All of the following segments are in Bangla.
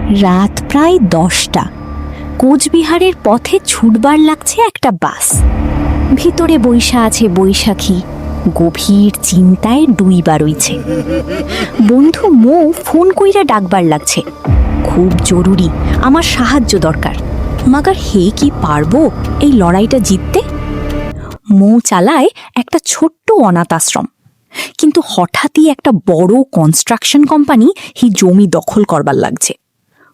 রাত প্রায় 10টা। কোচবিহারের পথে ছুটবার লাগছে একটা বাস। ভিতরে বৈশা আছে বৈশাখী, গভীর চিন্তায় ডুইবা রইছে। বন্ধু মৌ ফোন কইরা ডাকবার লাগছে, খুব জরুরি, আমার সাহায্য দরকার। মাগার হে কি পারবো এই লড়াইটা জিততে? মৌ চালায় একটা ছোট্ট অনাথ আশ্রম, কিন্তু হঠাৎই একটা বড় কনস্ট্রাকশন কোম্পানি হি জমি দখল করবার লাগছে।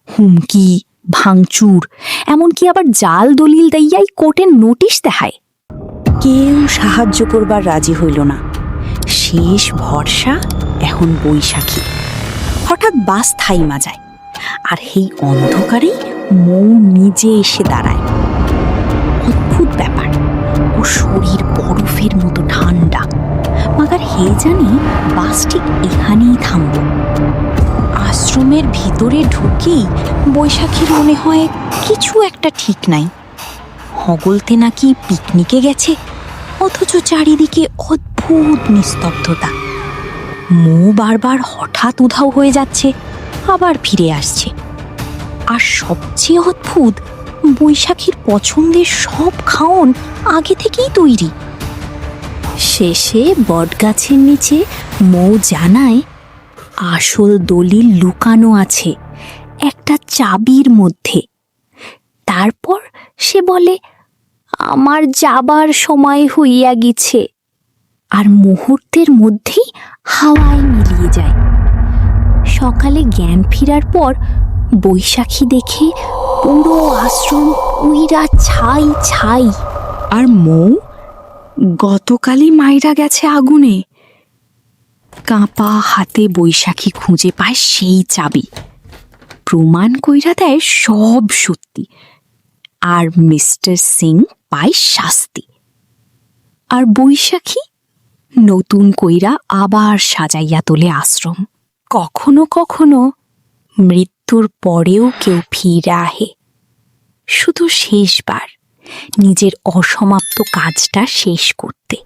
হুমকি, ভাঙচুর, এমনকি আবার জাল দলিল দাইয়াই কোর্টে নোটিশ দেখায়। কেউ সাহায্য করবার রাজি হইল না। শেষ ভরসা এখন বৈশাখী। হঠাৎ বাস থাইমা যায়, আর সেই অন্ধকারেই মৌ নিজে এসে দাঁড়ায়। অদ্ভুত ব্যাপার, ওর শরীর বরফের মতো ঠান্ডা। মাগার হে জানি বাস ঠিক এখানেই থামব। আশ্রমের ভিতরে ঢুকেই বৈশাখীর মনে হয় কিছু একটা ঠিক নাই। হগলতে নাকি পিকনিকে গেছে, অথচ চারিদিকে অদ্ভুত নিস্তব্ধতা। মৌ বারবার হঠাৎ উধাও হয়ে যাচ্ছে, আবার ফিরে আসছে। আর সবচেয়ে অদ্ভুত, বৈশাখীর পছন্দের সব খাওন আগে থেকেই তৈরি। শেষে বটগাছের নিচে মৌ জানায় আসল দলিল লুকানো আছে একটা চাবির মধ্যে। তারপর সে বলে, আমার যাবার সময় হইয়া গেছে। আর মুহূর্তের মধ্যেই হাওয়ায় মিলিয়ে যায়। সকালে জ্ঞান ফিরার পর বৈশাখী দেখে পুরো আশ্রম উইরা ছাই ছাই। আর মৌ গতকালই মাইরা গেছে আগুনে। কাঁপা হাতে বৈশাখী খুঁজে পায় সেই চাবি, প্রমাণ কইরা দেয় সব সত্যি। আর মিস্টার সিং পায় শাস্তি। আর বৈশাখী নতুন কইরা আবার সাজাইয়া তোলে আশ্রম। কখনো কখনো মৃত্যুর পরেও কেউ ফিরে আহে, শুধু শেষবার নিজের অসমাপ্ত কাজটা শেষ করতে।